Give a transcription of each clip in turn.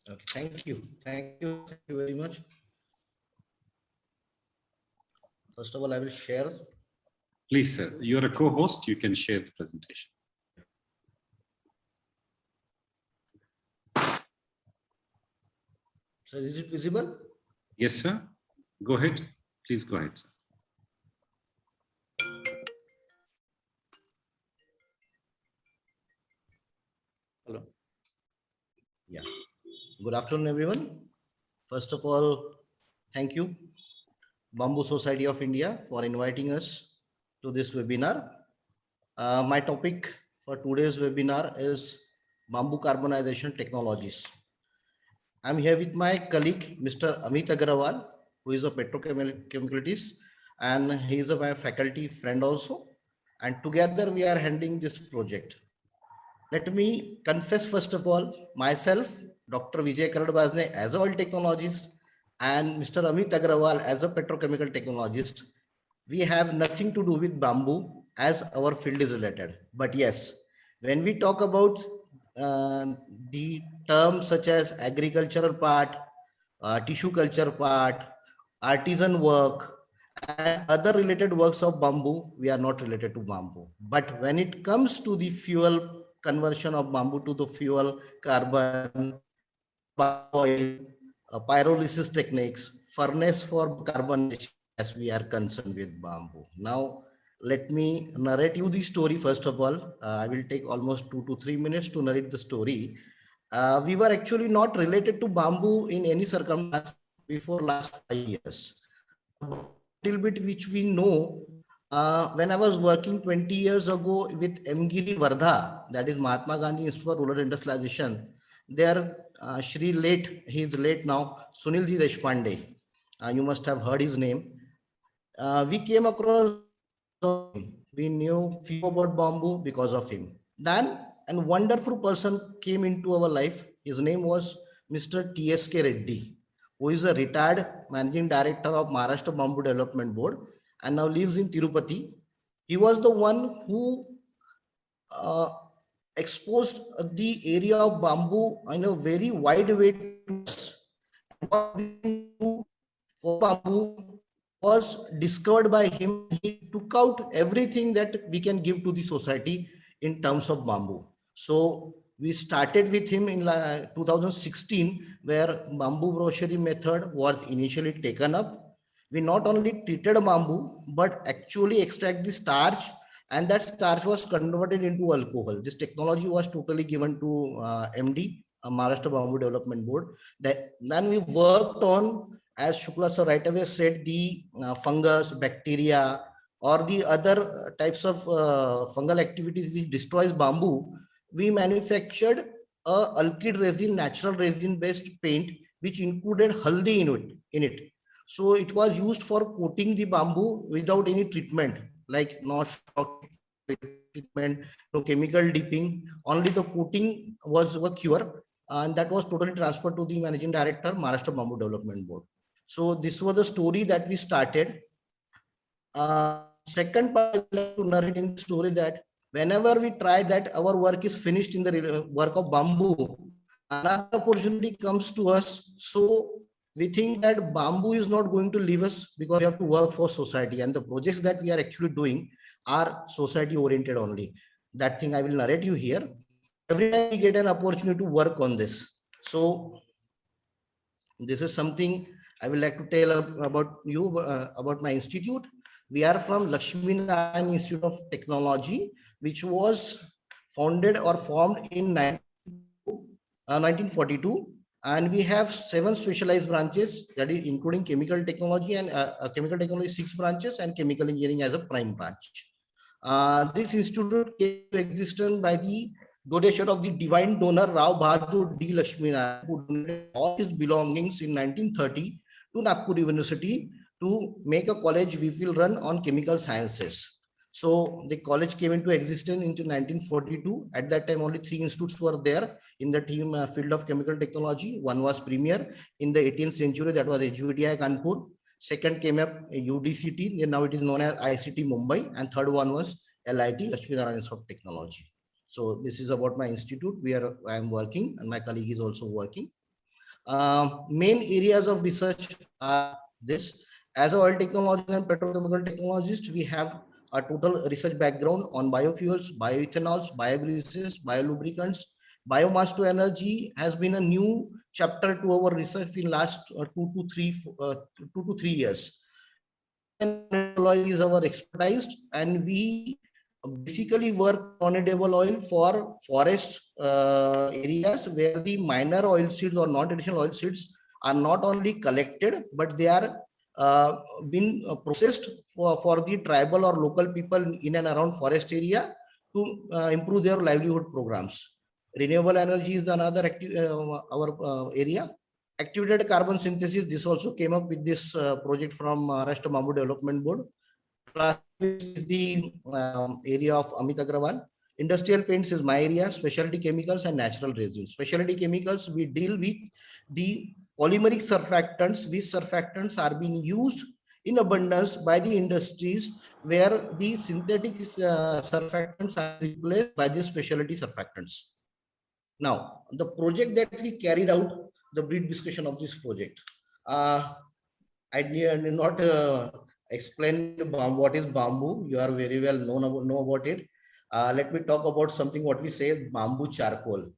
Okay, thank you. Thank you very much. First of all, I will share. Please, sir, you're a co-host. You can share the presentation. So is it visible? Yes, sir. Go ahead. Please go ahead, sir. Hello. Yeah. Good afternoon, everyone. First of all, thank you, Bamboo Society of India, for inviting us to this webinar. My topic for today's webinar is bamboo carbonization technologies. I'm here with my colleague, Mr. Amit Agrawal, who is a petrochemicalist, and he is my faculty friend also. And together we are handling this project. Let me confess first of all, myself, Dr. Vijay Karadbazne as a oil technologist and Mr. Amit Agrawal as a petrochemical technologist, we have nothing to do with bamboo as our field is related. But yes, when we talk about uh, the terms such as agricultural part, tissue culture part, artisan work, and other related works of bamboo, we are not related to bamboo. But when it comes to the fuel conversion of bamboo to the fuel, carbon, oil, pyrolysis techniques, furnace for carbonation, as we are concerned with bamboo. Now, let me narrate you the story first of all. I will take almost 2 to 3 minutes to narrate the story. We were actually not related to bamboo in any circumstance before last 5 years. Little bit which we know, when I was working 20 years ago with MGIRI Wardha, that is Mahatma Gandhi Institute for Rural Industrialization, there Shri late, he is late now, Sunilji Deshpande. You must have heard his name. We came across him. We knew few about bamboo because of him. Then a wonderful person came into our life. His name was Mr. TSK Reddy, who is a retired managing director of Maharashtra Bamboo Development Board and now lives in Tirupati. He was the one who uh, exposed the area of bamboo in a very wide way to us. What we can do for bamboo was discovered by him. He took out everything that we can give to the society in terms of bamboo. So we started with him in 2016, where bamboo brocherie method was initially taken up. We not only treated bamboo, but actually extract the starch, and that starch was converted into alcohol. This technology was totally given to MD, Maharashtra Bamboo Development Board. Then we worked on, as Shukla sir right away said, the fungus, bacteria, or the other types of fungal activities which destroys bamboo. We manufactured a alkyd resin, natural resin based paint, which included haldi in it. So it was used for coating the bamboo without any treatment, like no shock treatment, no chemical dipping. Only the coating was a cure, and that was totally transferred to the managing director, Maharashtra Bamboo Development Board. So this was the story that we started. Second part, I would like to narrate in the story that whenever we try that our work is finished in the work of bamboo, another opportunity comes to us. So we think that bamboo is not going to leave us because we have to work for society, and the projects that we are actually doing are society oriented only. That thing I will narrate you here. Every time we get an opportunity to work on this. So this is something I would like to tell about you, about my institute. We are from Lakshmi Narayan Institute of Technology, which was founded or formed in 1942. And we have 7 specialized branches, that is including chemical technology, and chemical technology 6 branches, and chemical engineering as a prime branch. This institute came to existence by the donation of the divine donor Rao Bahadur D. Lakshminarayan, who donated all his belongings in 1930 to Nagpur University to make a college we will run on chemical sciences. So the college came into existence into 1942. At that time, only 3 institutes were there in the team field of chemical technology. One was premier in the 18th century, that was HVDI Kanpur. Second came up UDCT, now it is known as ICT Mumbai, and third one was LIT, Lakshmi Narayan Institute of Technology. So this is about my institute where I am working, and my colleague is also working. Main areas of research are this. As a oil technologist and petrochemical technologist, we have a total research background on biofuels, bioethanols, biogreases, biolubricants. Biomass to energy has been a new chapter to our research in last 2 to 3 years. Oil is our expertise, and we basically work on edible oil for forest areas where the minor oil seeds or non-traditional oil seeds are not only collected, but they are been processed for the tribal or local people in and around forest area to improve their livelihood programs. Renewable energy is another our area. Activated carbon synthesis, this also came up with this project from Maharashtra Bamboo Development Board. Is the area of Amit Agrawal. Industrial paints is my area. Specialty chemicals and natural resins. Specialty chemicals, we deal with the polymeric surfactants. These surfactants are being used in abundance by the industries where the synthetic surfactants are replaced by the specialty surfactants. Now, the project that we carried out, the brief discussion of this project. I need not explain what is bamboo. You are very well know about it. Let me talk about something what we say bamboo charcoal.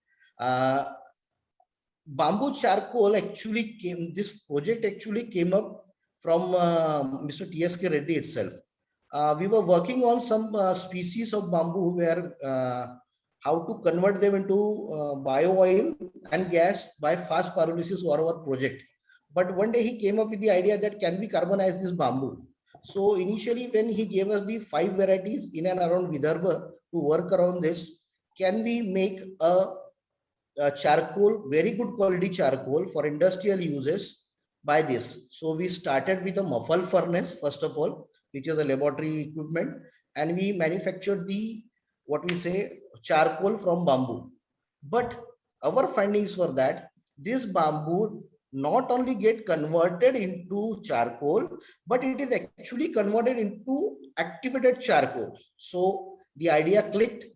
Bamboo charcoal actually this project actually came up from Mr. T.S.K. Reddy itself. We were working on some species of bamboo where how to convert them into bio oil and gas by fast pyrolysis or our project. But one day he came up with the idea that can we carbonize this bamboo? So initially when he gave us the 5 varieties in and around Vidarbha to work around this, can we make a charcoal, very good quality charcoal for industrial uses by this? So we started with a muffle furnace, first of all, which is a laboratory equipment, and we manufactured the, what we say, charcoal from bamboo. But our findings were that this bamboo not only get converted into charcoal, but it is actually converted into activated charcoal. So the idea clicked,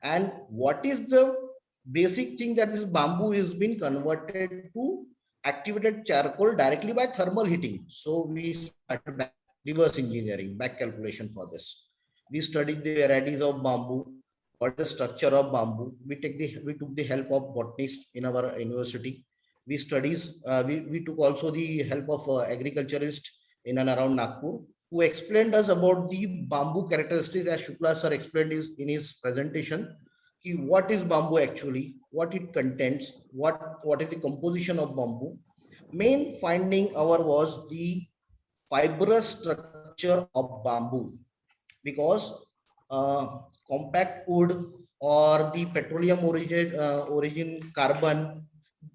and what is the basic thing that this bamboo is been converted to activated charcoal directly by thermal heating. So we started back reverse engineering, back calculation for this. We studied the varieties of bamboo, what is the structure of bamboo. We took the help of botanists in our university. We took also the help of agriculturists in and around Nagpur, who explained us about the bamboo characteristics as Shukla sir explained in his presentation. What is bamboo actually, what it contains, what is the composition of bamboo. Main finding our was the fibrous structure of bamboo, because compact wood or the petroleum origin carbon,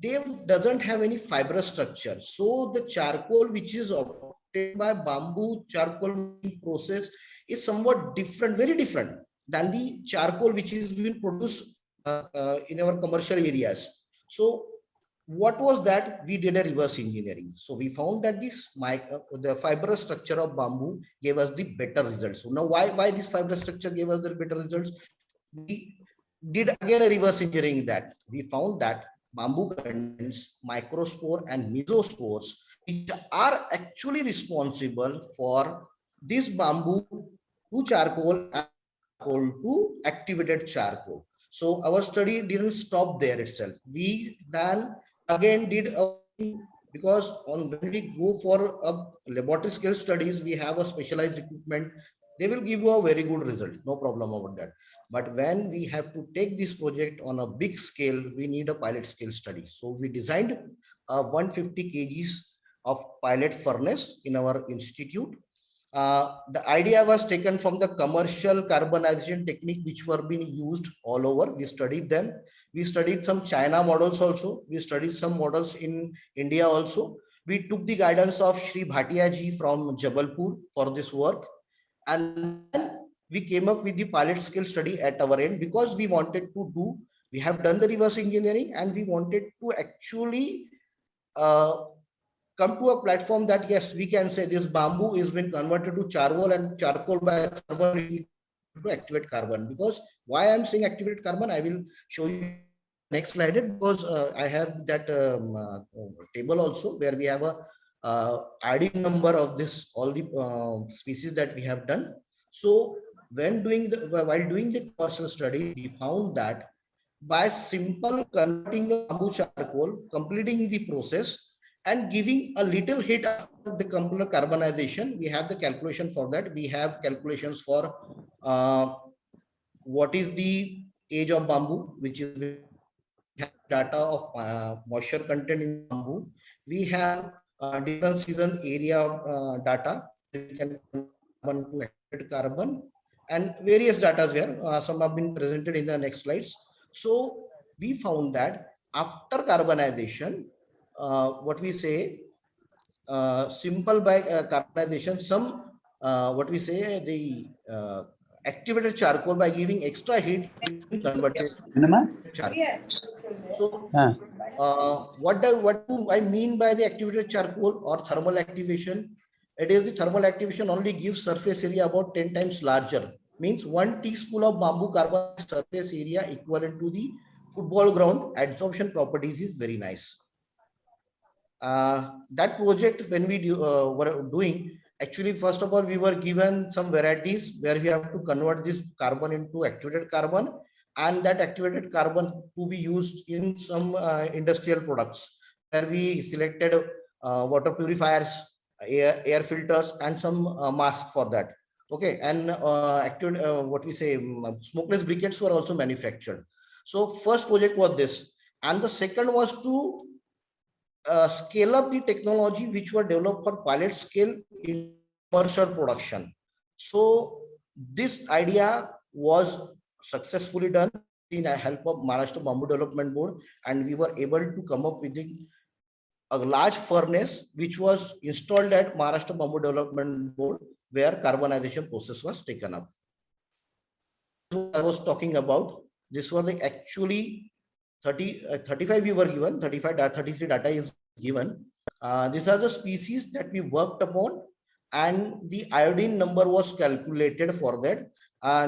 they doesn't have any fibrous structure. So the charcoal which is obtained by bamboo charcoal process is somewhat different, very different than the charcoal which is being produced in our commercial areas. So what was that? We did a reverse engineering. So we found that the fibrous structure of bamboo gave us the better results. So now why this fibrous structure gave us the better results? We did again a reverse engineering that. We found that bamboo contains microspore and mesospores, which are actually responsible for this bamboo to charcoal to activated charcoal. So our study didn't stop there itself. We then again did because when we go for a laboratory scale studies, we have a specialized equipment. They will give you a very good result, no problem about that. But when we have to take this project on a big scale, we need a pilot scale study. So we designed a 150 kgs of pilot furnace in our institute. The idea was taken from the commercial carbonization technique which were being used all over. We studied them. We studied some China models also. We studied some models in India also. We took the guidance of Shri Bhatia ji from Jabalpur for this work. And then we came up with the pilot scale study at our end, because we wanted to do, we have done the reverse engineering and we wanted to actually come to a platform that yes, we can say this bamboo is been converted to charcoal, and charcoal by thermal to activate carbon. Because why I'm saying activated carbon, I will show you next slide because I have that table also where we have a adding number of this all the species that we have done. So when while doing the commercial study, we found that by simple converting the bamboo charcoal, completing the process and giving a little hit after the complete carbonization, we have the calculation for that. We have calculations for what is the age of bamboo, which is data of moisture content in bamboo. We have different season area of data. We can carbon to activated carbon and various data here. Some have been presented in the next slides. So we found that after carbonization, what we say, simple by carbonization, some what we say the activated charcoal by giving extra heat converted charcoal. So what do I mean by the activated charcoal or thermal activation? It is the thermal activation only gives surface area about 10 times larger. Means 1 teaspoon of bamboo carbon surface area equivalent to the football ground. Adsorption properties is very nice. That project when we were doing, actually first of all we were given some varieties where we have to convert this carbon into activated carbon, and that activated carbon to be used in some industrial products, where we selected water purifiers, air filters, and some masks for that. Okay, and what we say, smokeless briquettes were also manufactured. So first project was this, and the second was to scale up the technology which were developed for pilot scale in commercial production. So this idea was successfully done in the help of Maharashtra Bamboo Development Board, and we were able to come up with a large furnace which was installed at Maharashtra Bamboo Development Board, where carbonization process was taken up. I was talking about, this was the actually 35 we were given, 33 data is given. These are the species that we worked upon, and the iodine number was calculated for that.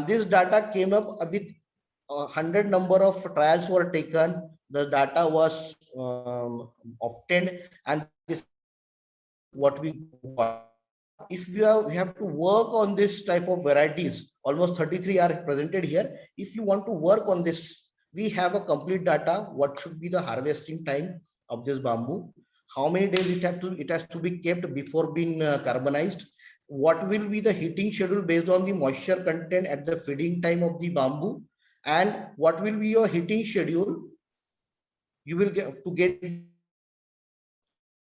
This data came up with 100 number of trials were taken. The data was obtained, and this what we got. If we have to work on this type of varieties, almost 33 are presented here. If you want to work on this, we have a complete data. What should be the harvesting time of this bamboo? How many days it has to be kept before being carbonized? What will be the heating schedule based on the moisture content at the feeding time of the bamboo? And what will be your heating schedule? You will get to get.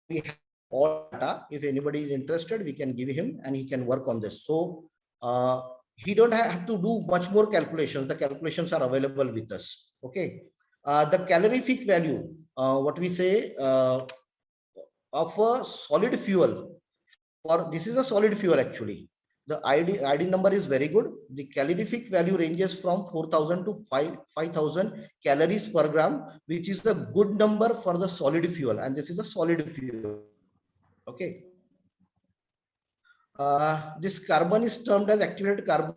We have all data. If anybody is interested, we can give him and he can work on this. So he don't have to do much more calculations. The calculations are available with us. Okay. The calorific value, what we say, of a solid fuel, for this is a solid fuel actually. The ID number is very good. The calorific value ranges from 4,000 to 5,000 calories per gram, which is a good number for the solid fuel. And this is a solid fuel. Okay. This carbon is termed as activated carbon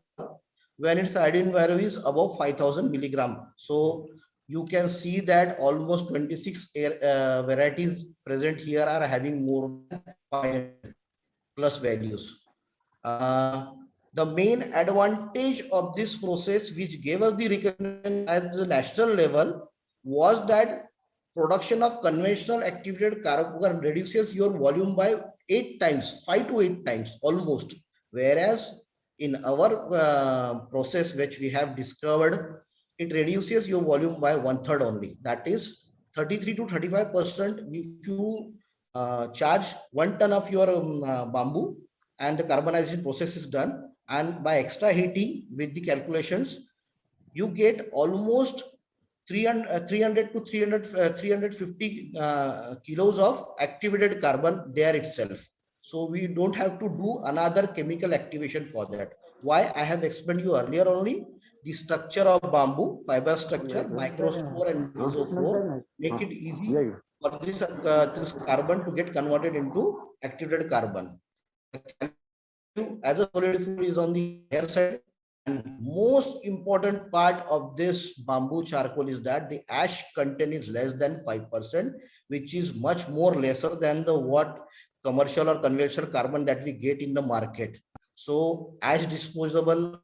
when its iodine value is above 5,000 milligram. So you can see that almost 26 varieties present here are having more than 5 plus values. The main advantage of this process, which gave us the recognition at the national level, was that production of conventional activated carbon reduces your volume by 8 times, 5 to 8 times almost. Whereas in our process, which we have discovered, it reduces your volume by 1/3 only. That is 33 to 35%. If you charge 1 ton of your bamboo, and the carbonization process is done, and by extra heating with the calculations, you get almost 300 to 350 kilos of activated carbon there itself. So we don't have to do another chemical activation for that. Why? I have explained you earlier only. The structure of bamboo, fiber structure, microspore and mesospore, make it easy for this carbon to get converted into activated carbon. As a solid fuel is on the air side, And most important part of this bamboo charcoal is that the ash content is less than 5%, which is much more lesser than the what commercial or conventional carbon that we get in the market. So ash disposable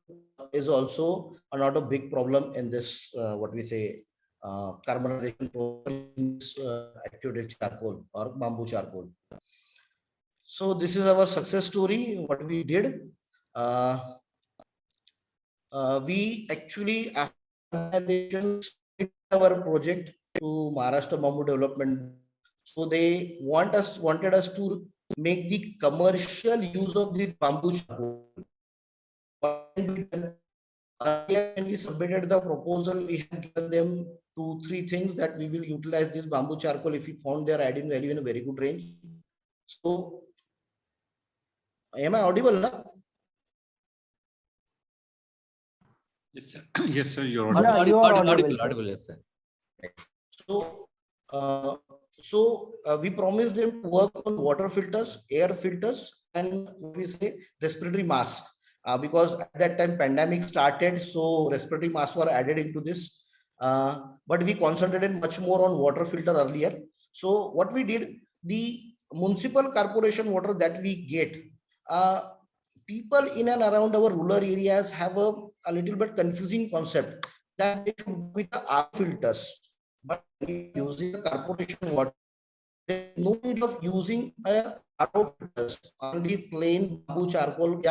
is also not a big problem in this what we say carbonization activated charcoal or bamboo charcoal. So this is our success story. What we did, we actually our project to Maharashtra Bamboo Development. So they wanted us to make the commercial use of this bamboo charcoal. When we submitted the proposal, we have given them 2-3 things that we will utilize this bamboo charcoal if we found their added value in a very good range. So, am I audible now? Yes, sir. Yes, sir. You're Yeah, audible. you are audible, yes, sir. So, we promised them to work on water filters, air filters, and we say respiratory mask. Because at that time pandemic started, so respiratory masks were added into this. But we concentrated much more on water filter earlier. So what we did, the municipal corporation water that we get, people in and around our rural areas have a little bit confusing concept that it should be the R filters. But using the corporation water, there is no need of using a RO filters. Only plain bamboo charcoal,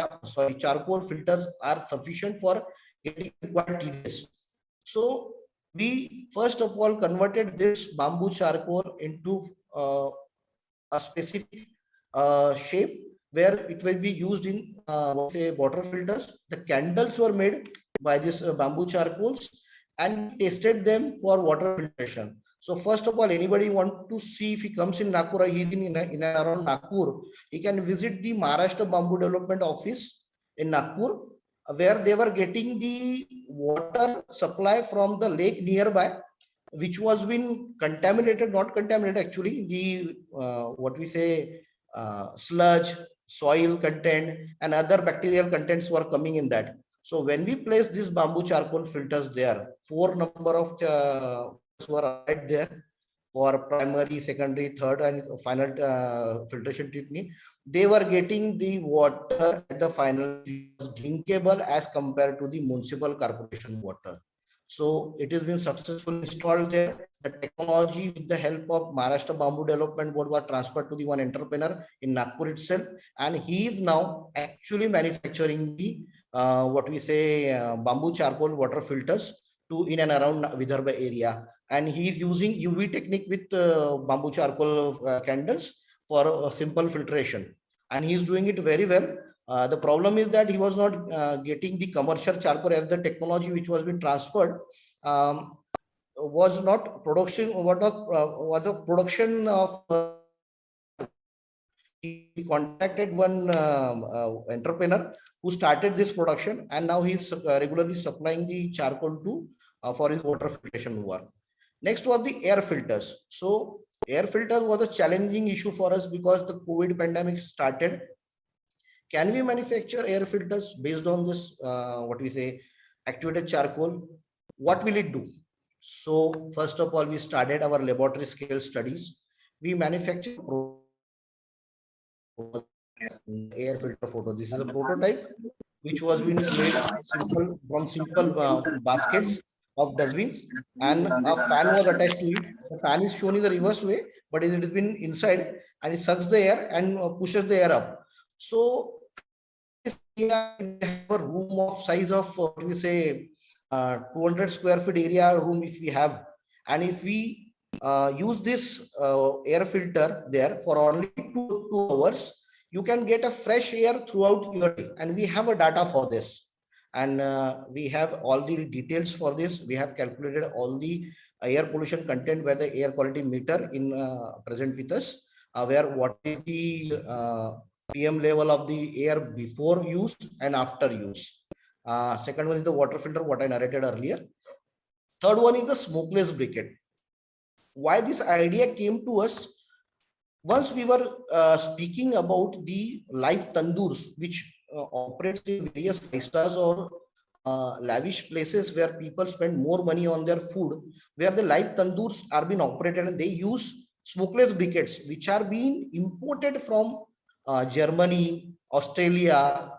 charcoal filters are sufficient for getting required TDS. So we first of all converted this bamboo charcoal into a specific shape where it will be used in say water filters. The candles were made by this bamboo charcoals and tested them for water filtration. So first of all, anybody want to see if he comes in Nagpur, he's in around Nagpur, he can visit the Maharashtra Bamboo Development Office in Nagpur, where they were getting the water supply from the lake nearby, which was been contaminated, not contaminated actually, the what we say sludge, soil content, and other bacterial contents were coming in that. So when we place these bamboo charcoal filters there, 4 number of were right there for primary, secondary, third, and final filtration technique. They were getting the water at the final drinkable as compared to the municipal corporation water. So it has been successfully installed there. The technology with the help of Maharashtra Bamboo Development Board was transferred to the one entrepreneur in Nagpur itself, and he is now actually manufacturing the what we say bamboo charcoal water filters to in and around Vidarbha area, and he is using UV technique with bamboo charcoal candles for simple filtration, and he is doing it very well. The problem is that he was not getting the commercial charcoal as the technology which was being transferred was not production, was a production of he contacted one entrepreneur who started this production, and now he's regularly supplying the charcoal to for his water filtration work. Next was the air filters. So air filter was a challenging issue for us because the COVID pandemic started. Can we manufacture air filters based on this what we say activated charcoal? What will it do? So first of all, we started our laboratory scale studies. We manufacture air filter photo. This is a prototype which was being made from simple baskets of dustbins, and a fan was attached to it. The fan is shown in the reverse way, but it has been inside, and it sucks the air and pushes the air up. So we have a room of size of what we say 200 square feet area room if we have, and if we use this air filter there for only 2 hours, you can get a fresh air throughout your day, and we have a data for this, and we have all the details for this. We have calculated all the air pollution content by the air quality meter in present with us, where what is the PM level of the air before use and after use. Second one is the water filter, what I narrated earlier. Third one is the smokeless briquette. Why this idea came to us? Once we were speaking about the live tandoors, which operates in various 5 stars or lavish places where people spend more money on their food, where the live tandoors are being operated and they use smokeless briquettes, which are being imported from Germany, Australia.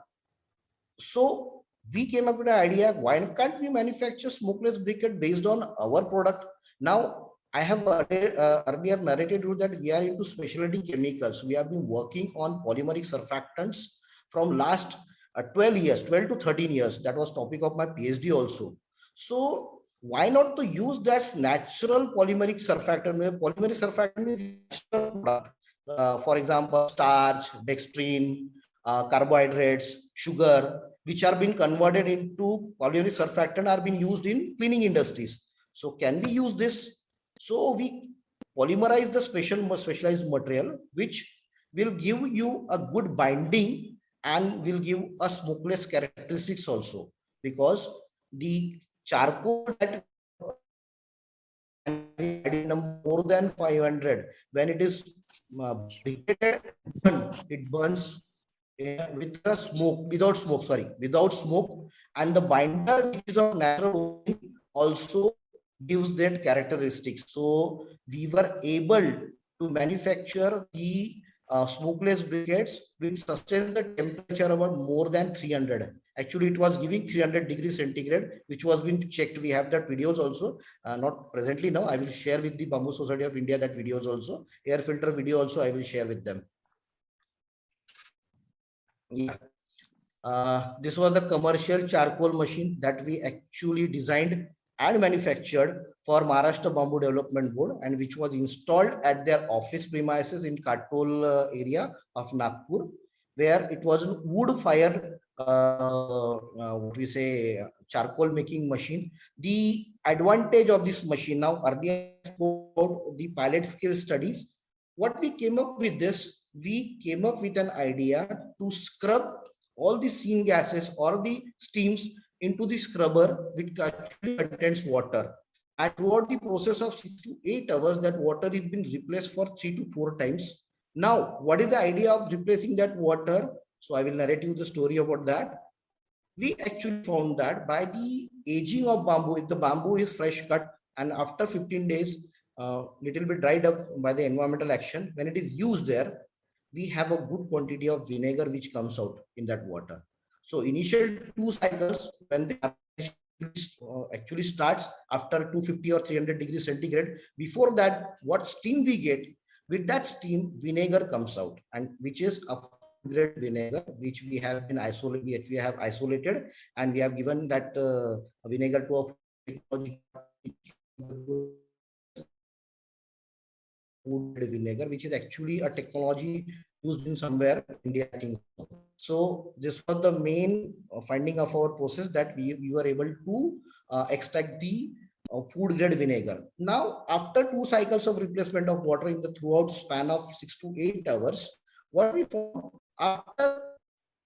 So we came up with an idea, why can't we manufacture smokeless briquette based on our product? Now, I have earlier narrated you that we are into specialty chemicals. We have been working on polymeric surfactants from last 12 years, 12 to 13 years. That was topic of my PhD also. So why not to use that natural polymeric surfactant? Polymeric surfactant is natural product. For example, starch, dextrine, carbohydrates, sugar, which are being converted into polymeric surfactant are being used in cleaning industries. So can we use this? So we polymerize the specialized material, which will give you a good binding and will give a smokeless characteristics also, because the charcoal that more than 500, when it is briquetted, it burns with the smoke, without smoke, and the binder, which is of natural origin, also gives that characteristics. So we were able to manufacture the smokeless briquettes which sustain the temperature about more than 300. Actually, it was giving 300 degrees centigrade, which was being checked. We have that videos also, not presently now. I will share with the Bamboo Society of India that videos also. Air filter video also I will share with them. Yeah. This was the commercial charcoal machine that we actually designed and manufactured for Maharashtra Bamboo Development Board, and which was installed at their office premises in Katol area of Nagpur, where it was a wood fired what we say charcoal making machine. The advantage of this machine, now earlier about the pilot scale studies, what we came up with this, we came up with an idea to scrub all the seen gases or the steams into the scrubber, which actually contains water. And throughout the process of 6 to 8 hours, that water is been replaced for 3 to 4 times. Now, what is the idea of replacing that water? So I will narrate you the story about that. We actually found that by the aging of bamboo, if the bamboo is fresh cut and after 15 days, little bit dried up by the environmental action, when it is used there, we have a good quantity of vinegar which comes out in that water. So initial 2 cycles, when the actually starts after 250 or 300 degrees centigrade, before that, what steam we get, with that steam, vinegar comes out, and which is a grade vinegar, which we have been isolated, which we have isolated, and we have given that vinegar to a food vinegar, which is actually a technology used in somewhere in India, I think. So this was the main finding of our process, that we were able to extract the food grade vinegar. Now, after 2 cycles of replacement of water in the throughout span of 6 to 8 hours, what we found, after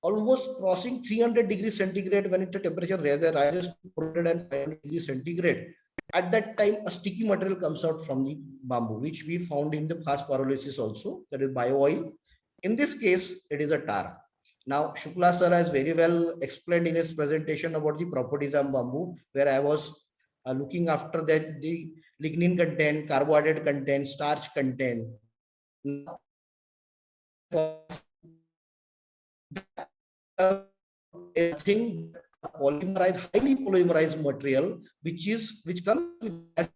almost crossing 300 degrees centigrade, when the temperature rises to 400 and 500 degrees centigrade, at that time a sticky material comes out from the bamboo, which we found in the fast pyrolysis also, that is bio oil. In this case, it is a tar. Now, Shukla sir has very well explained in his presentation about the properties of bamboo, where I was looking after that the lignin content, carbohydrate content, starch content. I think highly polymerized material, which comes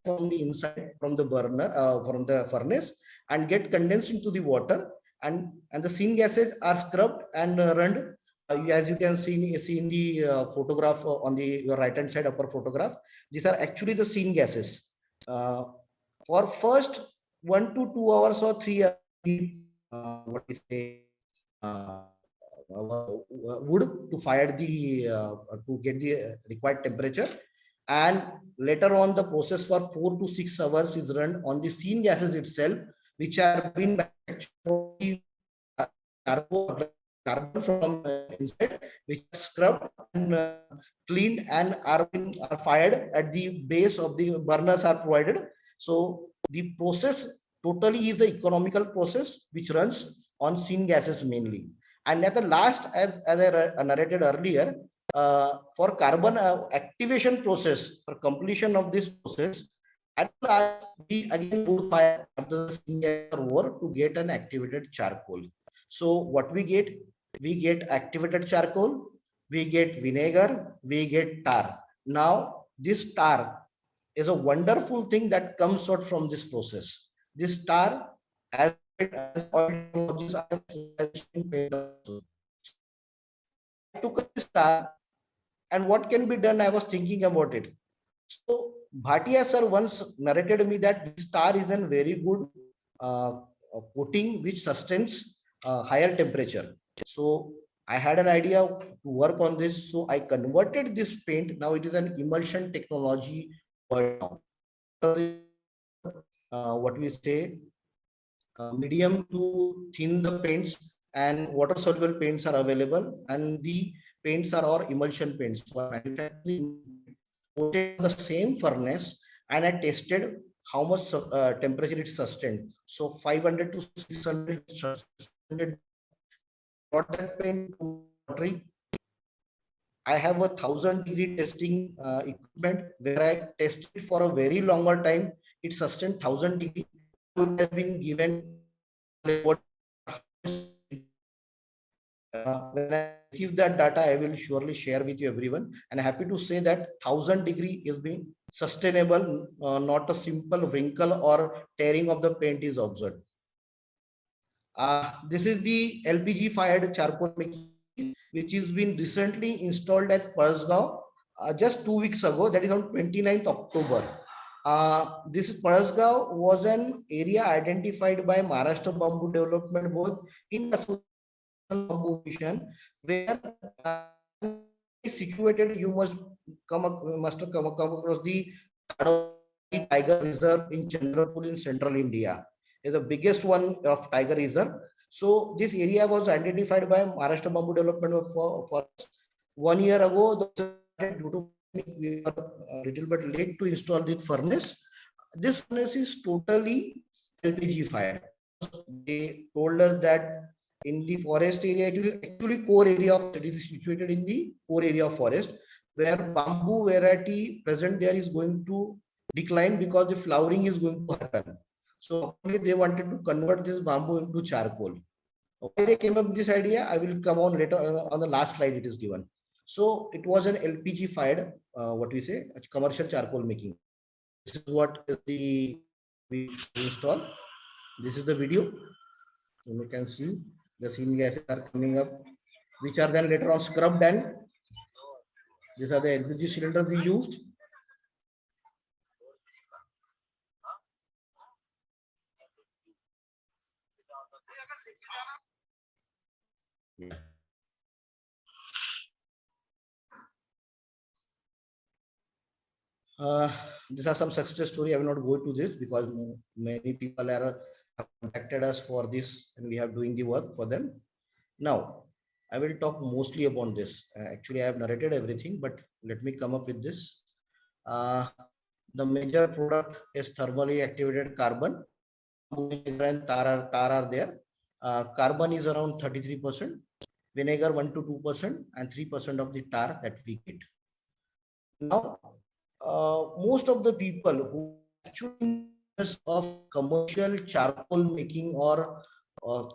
from the inside, from the burner, from the furnace, and get condensed into the water, and the syn gases are scrubbed and run. As you can see in the photograph on the your right hand side upper photograph, these are actually the syn gases. For first 1 to 2 hours or 3 hours, what we say, wood to fire the to get the required temperature, and later on the process for 4 to 6 hours is run on the syn gases itself, which are been carbon from inside, which are scrubbed and cleaned and are fired at the base of the burners are provided. So the process totally is the economical process which runs on syn gases mainly. And at the last, as I narrated earlier, for carbon activation process, for completion of this process, at last we again wood fire after the syngas are over to get an activated charcoal. So what we get? We get activated charcoal, we get vinegar, we get tar. Now this tar is a wonderful thing that comes out from this process. This tar, as oil technologies, I took this tar, and what can be done? I was thinking about it. So Bhatia sir once narrated me that this tar is a very good coating which sustains higher temperature. So I had an idea to work on this. So I converted this paint. Now it is an emulsion technology. What we say, medium to thin the paints, and water soluble paints are available, and the paints are all emulsion paints. So manufacturing the same furnace, and I tested how much temperature it sustained. So 500 to 600 brought that paint to watery. I have a 1000-degree testing equipment where I tested for a very longer time. It sustained 1000 degrees. It has been given what when I receive that data, I will surely share with you everyone. And I'm happy to say that 1000 degree is being sustainable, not a simple wrinkle or tearing of the paint is observed. This is the LPG fired charcoal making, which has been recently installed at Parasgaon just 2 weeks ago, that is on 29th October. This Parasgaon was an area identified by Maharashtra Bamboo Development Board in Bamboo Mission, where situated. You must have come across the Tiger Reserve in Chandrapur in central India. Is the biggest one of Tiger Reserve. So this area was identified by Maharashtra Bamboo Development for 1 year ago. Due to we were a little bit late to install this furnace. This furnace is totally LPG fired. They told us that in the forest area, it is actually core area of, it is situated in the core area of forest, where bamboo variety present there is going to decline because the flowering is going to happen. So they wanted to convert this bamboo into charcoal. Okay, they came up with this idea. I will come on later on the last slide. It is given. So it was an LPG fired, what we say, commercial charcoal making. This is what is the we install. This is the video. You can see the scene gases are coming up, which are then later on scrubbed, and these are the LPG cylinders we used. Yeah. These are some success story. I will not go to this because many people have contacted us for this, and we are doing the work for them. Now, I will talk mostly upon this. Actually, I have narrated everything, but let me come up with this. The major product is thermally activated carbon. And tar are there. Carbon is around 33%, vinegar 1 to 2%, and 3% of the tar that we get. Now, most of the people who actually of commercial charcoal making or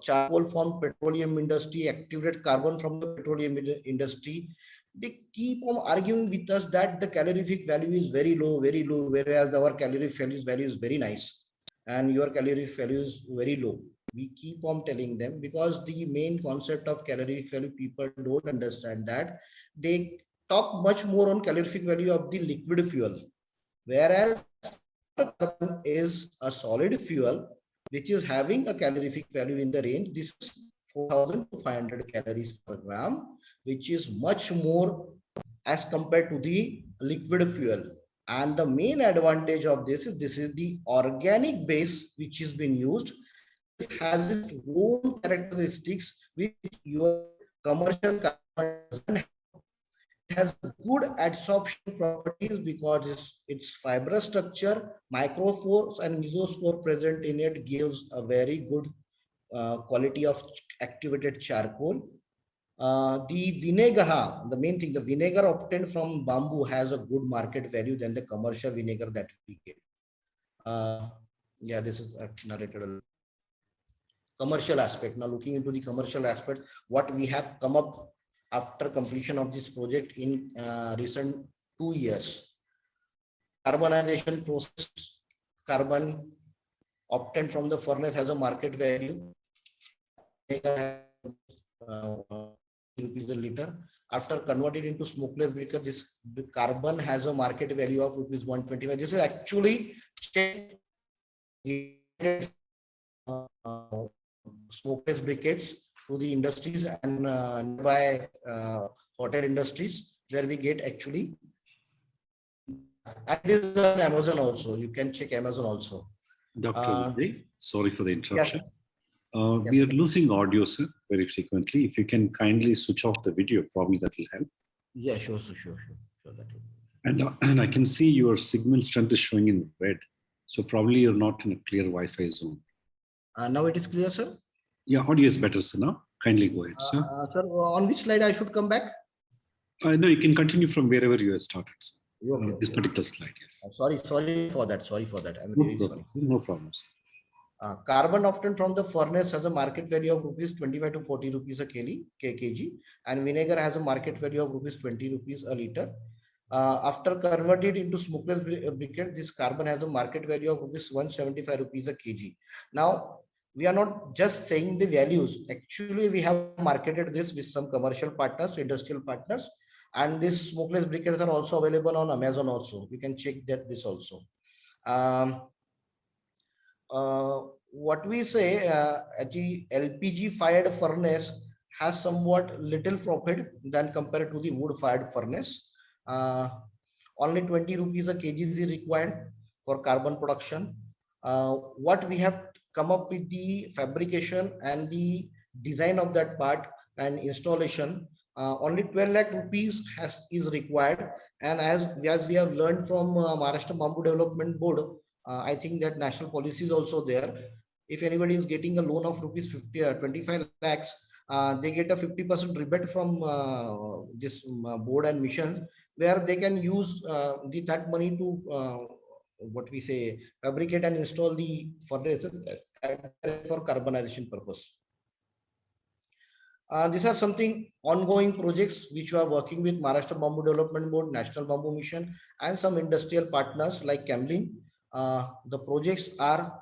charcoal from petroleum industry, activated carbon from the petroleum industry, they keep on arguing with us that the calorific value is very low, whereas our calorific value is very nice and your calorific value is very low. We keep on telling them because the main concept of calorific value, people don't understand that. They talk much more on calorific value of the liquid fuel, whereas carbon is a solid fuel which is having a calorific value in the range. This is 4,500 calories per gram, which is much more as compared to the liquid fuel. And the main advantage of this is the organic base which is being used. This has its own characteristics which your commercial carbon doesn't have. It has good adsorption properties because its fibrous structure, micropores and mesospore present in it gives a very good quality of activated charcoal. The vinegar, the main thing, the vinegar obtained from bamboo has a good market value than the commercial vinegar that we get. Yeah, this is I've narrated a commercial aspect. Now looking into the commercial aspect, what we have come up after completion of this project in recent 2 years. Carbonization process, carbon obtained from the furnace has a market value. Rupees a liter. After converted into smokeless briquette, this carbon has a market value of rupees 125. This is actually smokeless briquettes to the industries and nearby hotel industries where we get actually. And it is on Amazon also. You can check Amazon also. Dr. Vijay, sorry for the interruption. Yes. We are losing audio, sir, very frequently. If you can kindly switch off the video, probably that will help. Yeah, sure. That will. And I can see your signal strength is showing in red. So probably you're not in a clear Wi-Fi zone. Now it is clear, sir? Yeah, audio is better, sir. Now, kindly go ahead, sir. Sir, on which slide I should come back? No, you can continue from wherever you have started, sir. Okay, this particular slide, yes. Sorry for that. I'm No really problem, sorry. no problem, sir. Carbon often from the furnace has a market value of rupees 25 to 40 rupees a kg, and vinegar has a market value of rupees 20 rupees a liter. After converted into smokeless briquette, this carbon has a market value of rupees 175 rupees a kg. Now, we are not just saying the values. Actually, we have marketed this with some commercial partners, industrial partners, and these smokeless briquettes are also available on Amazon also. You can check that this also. What we say, actually LPG fired furnace has somewhat little profit than compared to the wood fired furnace. Only 20 rupees a kg is required for carbon production. What we have come up with the fabrication and the design of that part and installation, only 12 lakh rupees is required. And as we have learned from Maharashtra Bamboo Development Board, I think that national policy is also there. If anybody is getting a loan of rupees 25 lakhs, they get a 50% rebate from this board and mission, where they can use that money to what we say fabricate and install the furnaces for carbonization purpose. These are something ongoing projects which we are working with Maharashtra Bamboo Development Board, National Bamboo Mission, and some industrial partners like Camlin. The projects are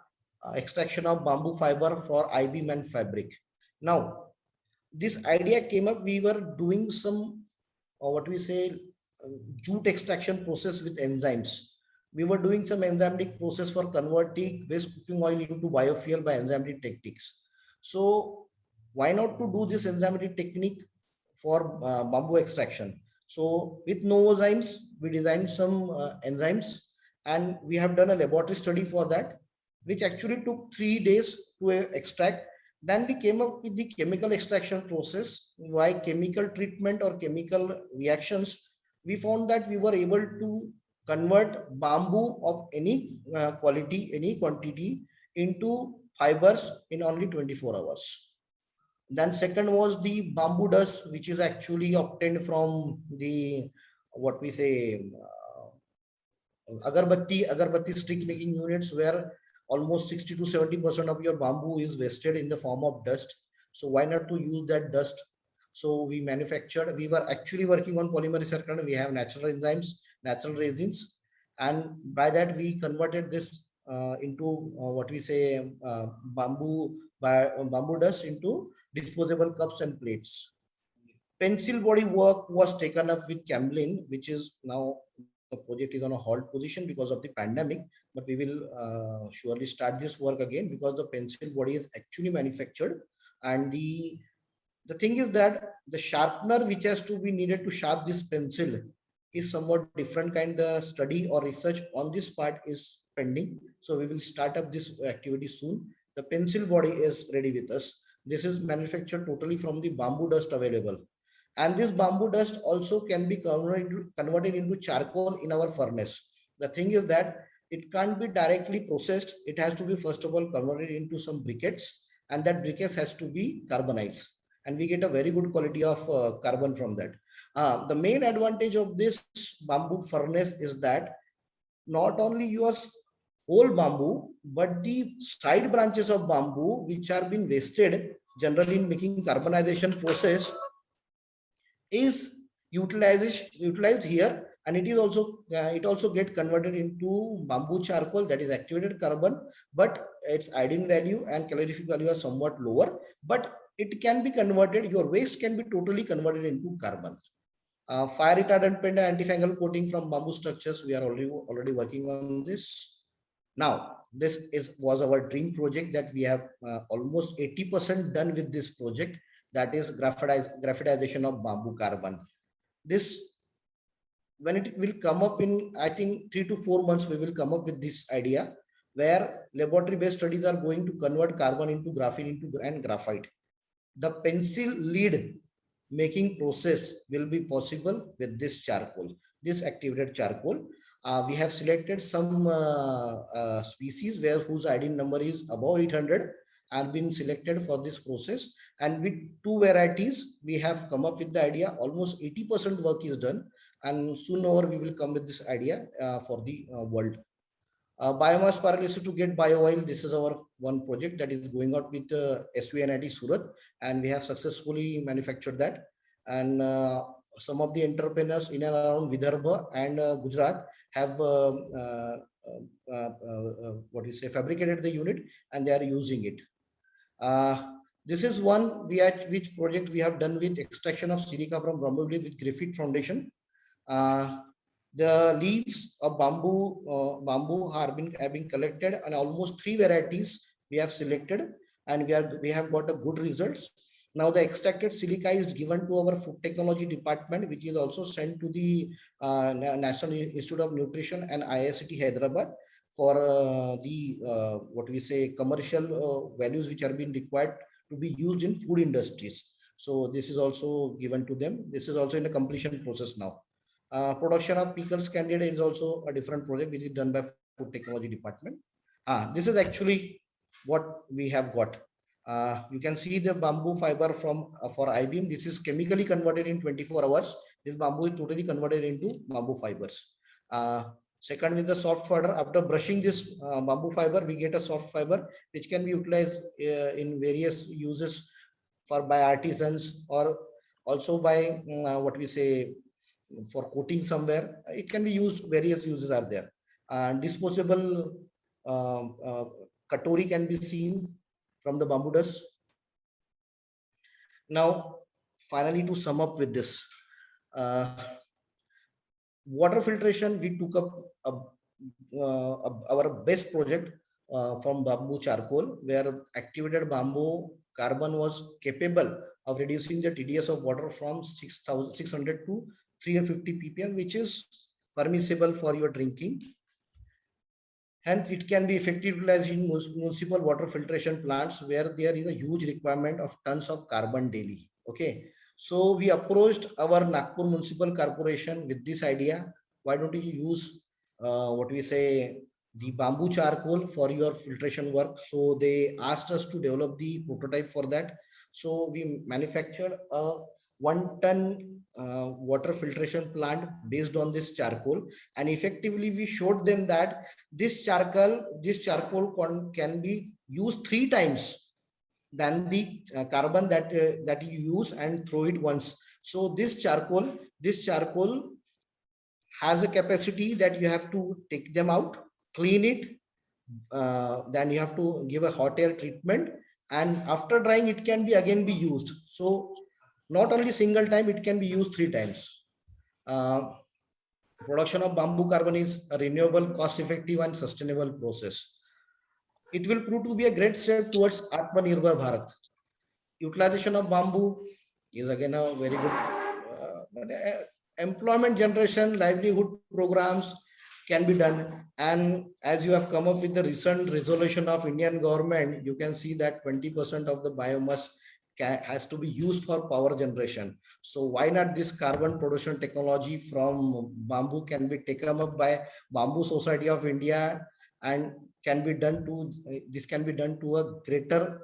extraction of bamboo fiber for I-beam and fabric. Now, this idea came up. We were doing some what we say jute extraction process with enzymes. We were doing some enzymatic process for converting waste cooking oil into biofuel by enzymatic techniques. So why not to do this enzymatic technique for bamboo extraction? So with Novozymes, we designed some enzymes, and we have done a laboratory study for that, which actually took 3 days to extract. Then we came up with the chemical extraction process. By chemical treatment or chemical reactions, we found that we were able to convert bamboo of any quality, any quantity into fibers in only 24 hours. Then second was the bamboo dust, which is actually obtained from the what we say agarbatti stick making units, where almost 60 to 70% of your bamboo is wasted in the form of dust. So why not to use that dust? So we manufactured, we were actually working on polymer recycling. We have natural enzymes, natural resins, and by that we converted this into what we say bamboo dust into disposable cups and plates. Pencil body work was taken up with Camlin, which is now the project is on a hold position because of the pandemic, but we will surely start this work again because the pencil body is actually manufactured. And the thing is that the sharpener which has to be needed to sharp this pencil is somewhat different kind of study or research on this part is pending. So we will start up this activity soon. The pencil body is ready with us. This is manufactured totally from the bamboo dust available. And this bamboo dust also can be converted into charcoal in our furnace. The thing is that it can't be directly processed. It has to be first of all converted into some briquettes, and that briquettes has to be carbonized. and we get a very good quality of carbon from that. The main advantage of this bamboo furnace is that not only your whole bamboo, but the side branches of bamboo which are being wasted generally in making carbonization process is utilized here, and it also get converted into bamboo charcoal, that is activated carbon, but its iodine value and calorific value are somewhat lower, but it can be converted, your waste can be totally converted into carbon. Fire retardant paint and antifungal coating from bamboo structures, we are already working on this. Now, was our dream project that we have almost 80% done with this project, that is graphitization of bamboo carbon. This, when it will come up in, I think 3 to 4 months, we will come up with this idea where laboratory based studies are going to convert carbon into graphene and graphite. The pencil lead making process will be possible with this charcoal, this activated charcoal. We have selected some species whose iodine number is above 800 are been selected for this process, and with 2 varieties we have come up with the idea. Almost 80% work is done, and soon over we will come with this idea for the world. Biomass pyrolysis to get bio oil. This is our one project that is going out with SVNIT Surat, and we have successfully manufactured that. And some of the entrepreneurs in and around Vidarbha and Gujarat have fabricated the unit, and they are using it. This is one which project we have done with extraction of silica from bamboo leaf with Griffith Foundation. The leaves of bamboo have been collected, and almost 3 varieties we have selected, and we have got a good results. Now the extracted silica is given to our food technology department, which is also sent to the National Institute of Nutrition and IISc Hyderabad for commercial values which are being required to be used in food industries. So this is also given to them. This is also in the completion process now. Production of pickles candidate is also a different project which is done by food technology department. This is actually what we have got. You can see the bamboo fiber from for IBM. This is chemically converted in 24 hours. This bamboo is totally converted into bamboo fibers. Second, with the soft fiber, after brushing this bamboo fiber, we get a soft fiber which can be utilized in various uses by artisans, or also by for coating somewhere. It can be used, various uses are there. Disposable katori can be seen from the bamboo dust. Now, finally, to sum up with this, water filtration, we took up our best project from bamboo charcoal, where activated bamboo carbon was capable of reducing the TDS of water from 600 to 350 ppm, which is permissible for your drinking. Hence, it can be effectively utilized in municipal water filtration plants where there is a huge requirement of tons of carbon daily. Okay, so we approached our Nagpur Municipal Corporation with this idea. Why don't you use the bamboo charcoal for your filtration work? So they asked us to develop the prototype for that. So we manufactured a 1 ton water filtration plant based on this charcoal, and effectively we showed them that this charcoal can be used 3 times than the carbon that you use and throw it once. So this charcoal has a capacity that you have to take them out, clean it, then you have to give a hot air treatment, and after drying it can be again be used. So not only single time, it can be used 3 times. Production of bamboo carbon is a renewable, cost effective and sustainable process. It will prove to be a great step towards Atmanirbhar Bharat. Utilization of bamboo is again a very good employment generation, livelihood programs can be done. And as you have come up with the recent resolution of Indian government, you can see that 20% of the biomass has to be used for power generation. So why not this carbon production technology from bamboo can be taken up by Bamboo Society of India, and this can be done to a greater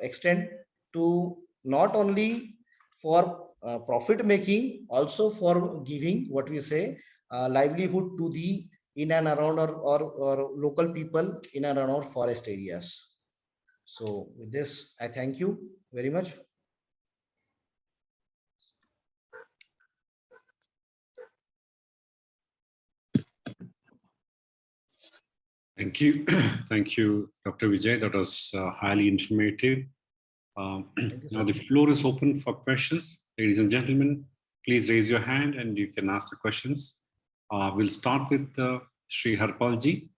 extent to not only for profit making, also for giving what we say livelihood to the in and around or local people in and around forest areas. So with this, I thank you very much. Thank you. Thank you, Dr. Vijay. That was highly informative. Now the floor is open for questions. Ladies and gentlemen, please raise your hand and you can ask the questions. We'll start with Sri Harpalji.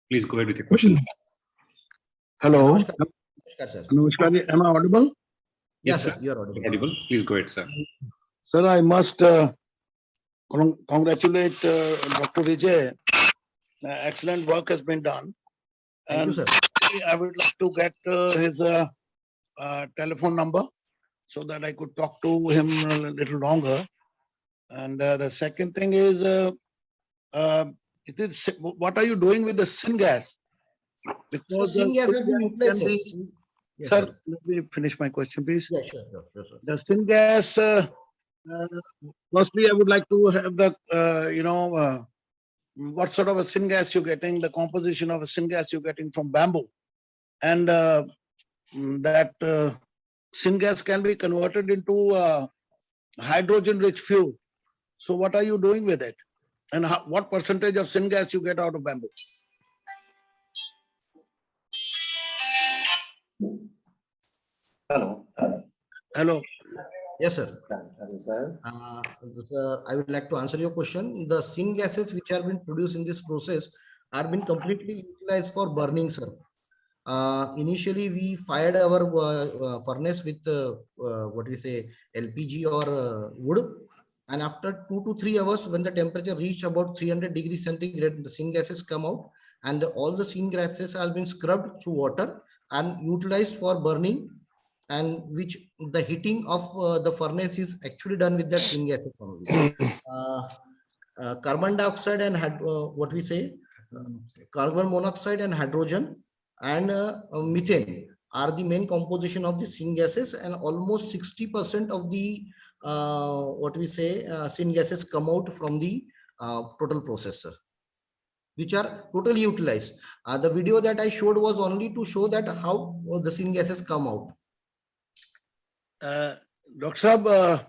Please go ahead with your question. Hello. Namaskar. Namaskar, sir. Namaskar. Am I audible? Yes, sir. sir. You are audible. Audible. Please go ahead, sir. Sir, I must congratulate Dr. Vijay. Excellent work has been done. Thank you, sir. I would like to get his telephone number so that I could talk to him a little longer. And the second thing is, what are you doing with the syngas? So Because syngas has been utilized, sir. Yes, sir, let me finish my question, please. Yeah, sure. The syngas, firstly, I would like to have the, what sort of a syngas you're getting, the composition of a syngas you're getting from bamboo. And that syngas can be converted into hydrogen-rich fuel. So what are you doing with it? And what percentage of syngas you get out of bamboo? Hello. Hello. Yes, sir. Sir. Sir, I would like to answer your question. The syngases which are being produced in this process are being completely utilized for burning, sir. Initially, we fired our furnace with what we say LPG or wood, and after 2 to 3 hours, when the temperature reached about 300 degrees centigrade, the syngases come out, and all the syngases are being scrubbed through water and utilized for burning, and which the heating of the furnace is actually done with that syngases only. Carbon dioxide and what we say carbon monoxide and hydrogen and methane are the main composition of the syngases, and almost 60% of the what we say syngases come out from the total processor, which are totally utilized. The video that I showed was only to show that how the syngases come out. Dr. Saab,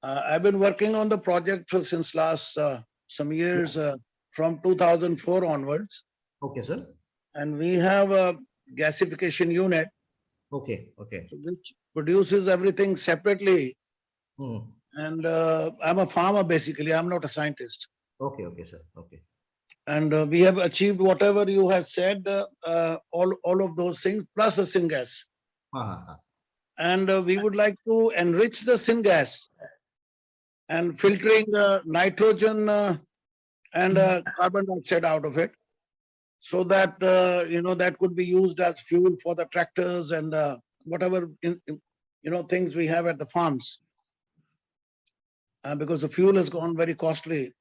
I've been working on the project since last some years, from 2004 onwards. Okay, sir. And we have a gasification unit. Okay. Which produces everything separately. And I'm a farmer, basically. I'm not a scientist. Okay, sir. Okay. And we have achieved whatever you have said, all of those things, plus the syngas. And we would like to enrich the syngas and filtering nitrogen and carbon dioxide out of it, so that that could be used as fuel for the tractors and whatever things we have at the farms. Because the fuel has gone very costly,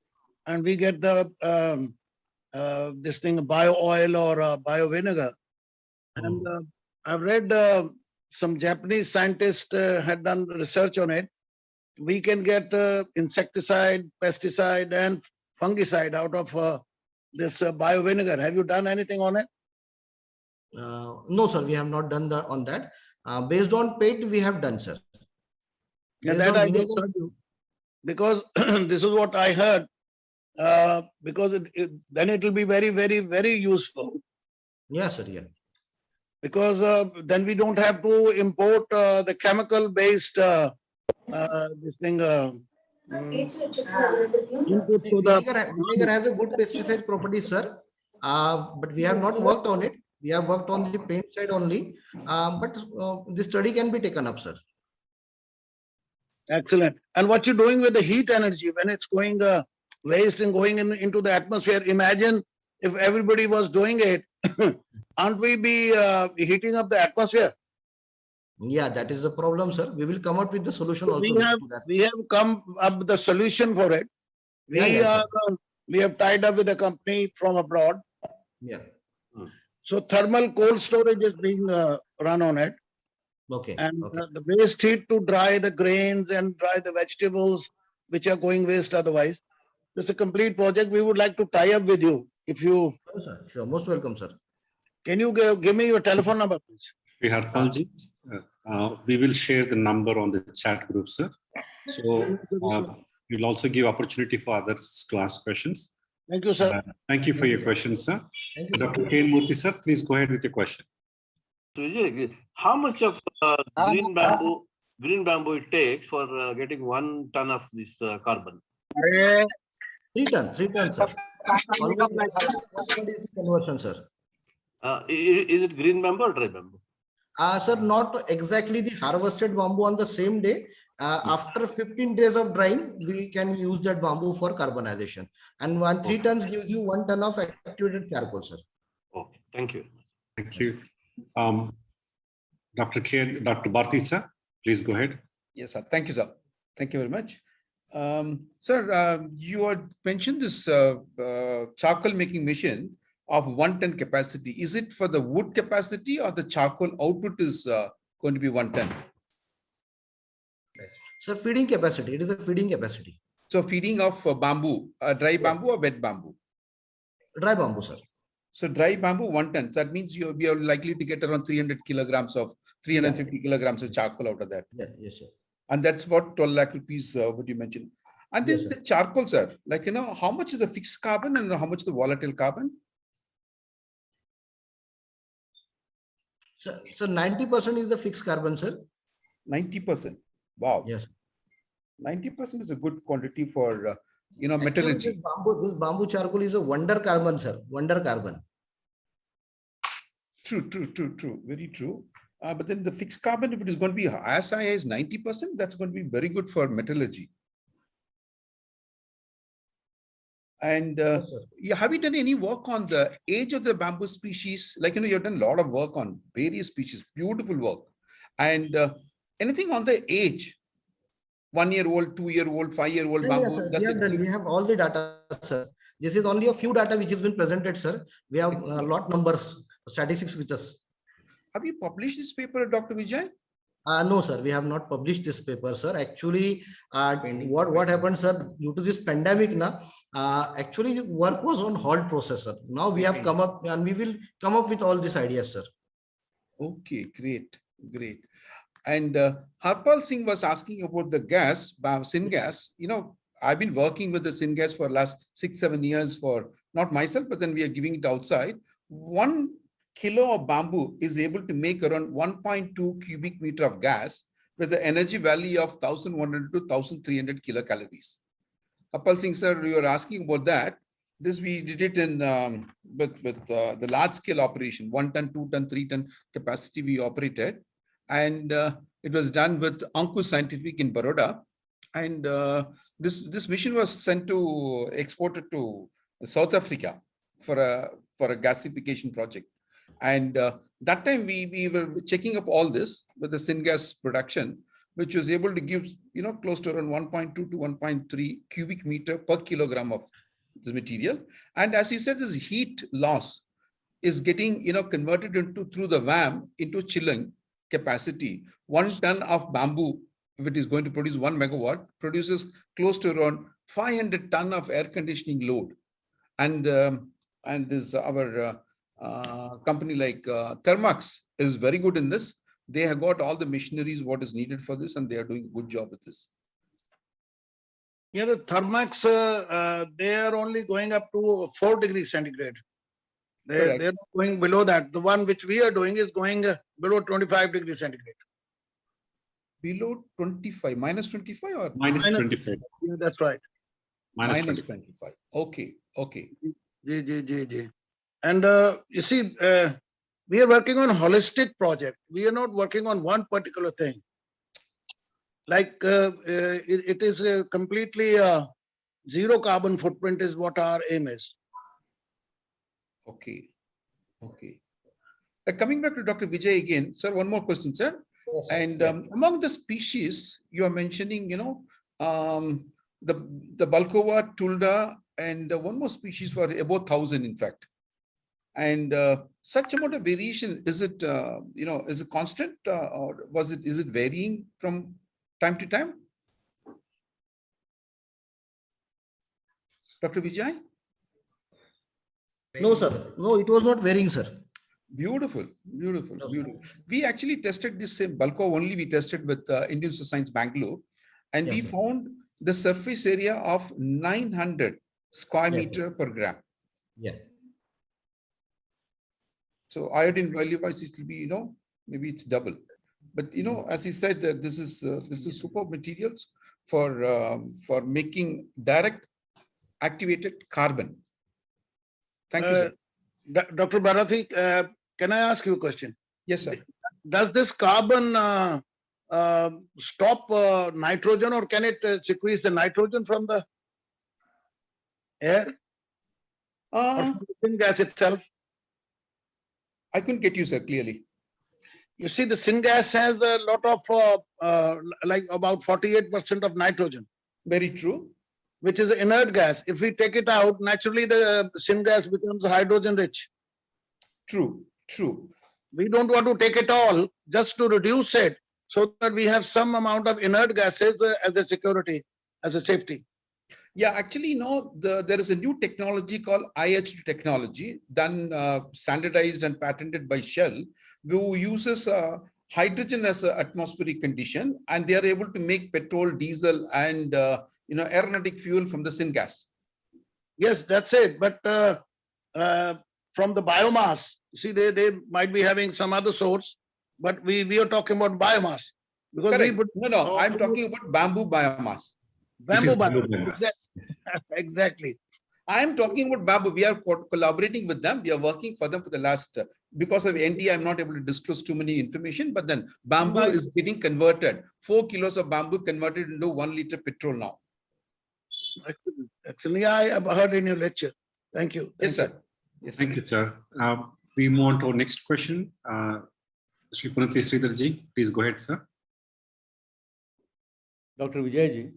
and we get the this thing bio oil or bio vinegar. And I've read some Japanese scientists had done research on it. We can get insecticide, pesticide, and fungicide out of this bio vinegar. Have you done anything on it? No, sir, we have not done on that. Based on PET, we have done, sir. Yeah, that I just heard you. Because this is what I heard. Because then it will be very, very, very useful. Yes, sir. Yeah. Because then we don't have to import the chemical-based this thing. Input to vinegar has a good pesticide property, sir. But we have not worked on it. We have worked on the paint side only. But the study can be taken up, sir. Excellent. And what you're doing with the heat energy when it's going waste and going into the atmosphere? Imagine if everybody was doing it. Aren't we be heating up the atmosphere? Yeah, that is the problem, sir. We will come up with the solution also. We have come up with the solution for it. We have tied up with a company from abroad. Yeah. So thermal cold storage is being run on it. Okay. And Okay. the waste heat to dry the grains and dry the vegetables, which are going waste otherwise. It's a complete project. We would like to tie up with you. If you Sure, sir. Sure. Most welcome, sir. can you give me your telephone number, please? Harpalji, we will share the number on the chat group, sir. So we'll also give opportunity for others to ask questions. Thank you, sir. Thank you for your question, sir. Thank you. Dr. K. Murthy, sir, please go ahead with your question. Vijay, how much of green bamboo it takes for getting 1 ton of this carbon? 3 tons, sir. Always, what is the conversion, sir? Is it green bamboo or dry bamboo? Sir, not exactly the harvested bamboo on the same day. After 15 days of drying, we can use that bamboo for carbonization. And 3 tons gives you 1 ton of activated charcoal, sir. Okay, thank you. Thank you. Dr. Bharti, sir, please go ahead. Yes, sir. Thank you, sir. Thank you very much. Sir, you had mentioned this charcoal making machine of 1 ton capacity. Is it for the wood capacity or the charcoal output is going to be 1 ton? So feeding capacity, it is a feeding capacity. So feeding of bamboo, dry bamboo or wet bamboo? Dry bamboo, sir. So dry bamboo 1 ton. That means we are likely to get around 300 kilograms of 350 kilograms of charcoal out of that. Yeah, yes, sir. And that's what 12 lakh rupees, what you mentioned. And then the charcoal, sir, like, how much is the fixed carbon and how much is the volatile carbon? So 90% is the fixed carbon, sir. 90%. Wow. Yes. 90% is a good quantity for, Actually, metallurgy. this bamboo charcoal is a wonder carbon, sir. Wonder carbon. True. Very true. But then the fixed carbon, if it is going to be as high as 90%, that's going to be very good for metallurgy. And Yes, have you done any work on the age of the bamboo species? Like, you've done a lot of work on various species, beautiful work. And anything on the age? 1-year-old, 2-year-old, 5-year-old bamboo. Sir. We have all the data, sir. This is only a few data which has been presented, sir. We have a lot numbers, statistics with us. Have you published this paper, Dr. Vijay? No, sir. We have not published this paper, sir. Actually, what happened, sir? Due to this pandemic, actually work was on hold process, sir. Now we have come up and we will come up with all these ideas, sir. Okay, great. And Harpal Singh was asking about the gas, syngas. I've been working with the syngas for the last 6-7 years for not myself, but then we are giving it outside. 1 kilo of bamboo is able to make around 1.2 cubic meter of gas with the energy value of 1,100 to 1,300 kilocalories. Harpal Singh, sir, you are asking about that. This we did it in with the large scale operation, 1 ton, 2 ton, 3 ton capacity we operated. And it was done with Ankush Scientific in Baroda. And this mission was exported to South Africa for a gasification project. And that time we were checking up all this with the syngas production, which was able to give, close to around 1.2 to 1.3 cubic meter per kilogram of this material. And as you said, this heat loss is getting, converted through the VAM into chilling capacity. 1 ton of bamboo, if it is going to produce 1 megawatt, produces close to around 500 ton of air conditioning load. And this our company like Thermax is very good in this. They have got all the machineries what is needed for this, and they are doing a good job with this. Yeah, the Thermax, they are only going up to 4 degrees centigrade. They're not going below that. The one which we are doing is going below 25 degrees centigrade. Below 25, minus 25 or? Minus 25. Yeah, that's right. Minus 25. Okay. Ji. And you see, we are working on a holistic project. We are not working on one particular thing. Like it is a completely zero carbon footprint is what our aim is. Okay. Coming back to Dr. Vijay again, sir, one more question, sir. Yes, sir. And among the species you are mentioning, the Balkova, Tulda, and one more species for about 1,000, in fact. And such amount of variation, is it, is it constant or is it varying from time to time? Dr. Vijay? No, sir. No, it was not varying, sir. Beautiful, beautiful, beautiful. We actually tested this in Balco only. We tested with Indian Science Bangalore, and Yes, we sir. found the surface area of 900 square Yes, meter per gram. Yeah. So iodine value wise, it will be, maybe it's double. But as you said, this is superb materials for making direct activated carbon. Thank you, sir. Dr. Bharathi, can I ask you a question? Yes, sir. Does this carbon stop nitrogen, or can it squeeze the nitrogen from the air or from the syngas itself? I couldn't get you, sir, clearly. You see, the syngas has a lot of, like about 48% of nitrogen. Very true. Which is an inert gas. If we take it out, naturally the syngas becomes hydrogen rich. True, true. We don't want to take it all, just to reduce it, so that we have some amount of inert gases as a security, as a safety. Yeah, actually, there is a new technology called IH2 technology, done standardized and patented by Shell, who uses hydrogen as an atmospheric condition, and they are able to make petrol, diesel, and aeronautic fuel from the syngas. Yes, that's it. But from the biomass, see, they might be having some other source, but we are talking about biomass. Because I'm talking about bamboo biomass. Bamboo biomass. Exactly. I am talking about bamboo. We are collaborating with them. We are working for them for the last, because of NDA, I'm not able to disclose too many information, but then bamboo is getting converted. 4 kilos of bamboo converted into 1 liter petrol now. Actually, I have heard in your lecture. Thank you. Yes, sir. Yes, Thank you, sir. We move on to our next question. Shri Punati Sridharji, please go ahead, sir. Dr. Vijay